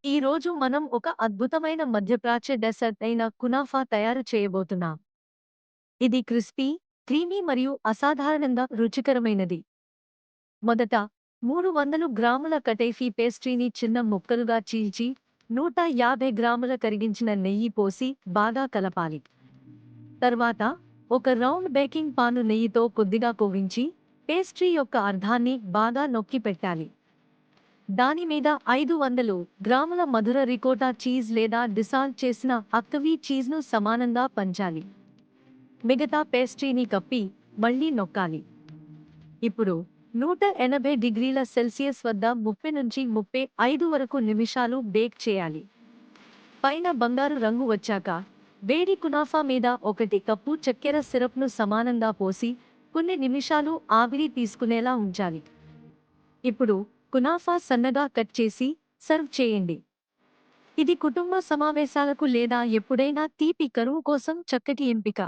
ఈ రోజు మనం ఒక అద్భుతమైన మధ్యప్రాచ్య డెసర్ట్ అయిన కునాఫా తయారు చేయబోతున్నాం. ఇది క్రిస్పీ, క్రీమీ మరియు అసాధారణంగా రుచికరమైనది. మొదట 300 గ్రాముల కటైఫీ పేస్ట్రీని చిన్న ముక్కలుగా చీల్చి 150 గ్రాముల కరిగించిన నెయ్యి పోసి బాగా కలపాలి. తర్వాత ఒక రౌండ్ బేకింగ్ పాను నెయ్యితో కొద్దిగా కొవ్వించి పేస్ట్రీ యొక్క అర్ధాన్ని బాగా నొక్కి పెట్టాలి. దాని మీద 500 గ్రాముల మధుర రికోటా చీజ్ లేదా డిసాల్ట్ చేసిన అక్కవీ చీజ్ను సమానంగా పంచాలి. మిగతా పేస్ట్రీని కప్పి మళ్ళీ నొక్కాలి. ఇప్పుడు 180 డిగ్రీల సెల్సియస్ వద్ద 30 నుంచి 35 వరకు నిమిషాలు బేక్ చేయాలి. పైన బంగారు రంగు వచ్చాక వేడి కునాఫా మీద 1 కప్పు చక్కెర సిరప్ను సమానంగా పోసి కొన్ని నిమిషాలు ఆవిరి తీసుకునేలా ఉంచాలి. ఇప్పుడు కునాఫా సన్నగా కట్ చేసి సర్వ్ చేయండి. ఇది కుటుంబ సమావేశాలకు లేదా ఎప్పుడైనా తీపి కరువు కోసం చక్కటి ఎంపిక.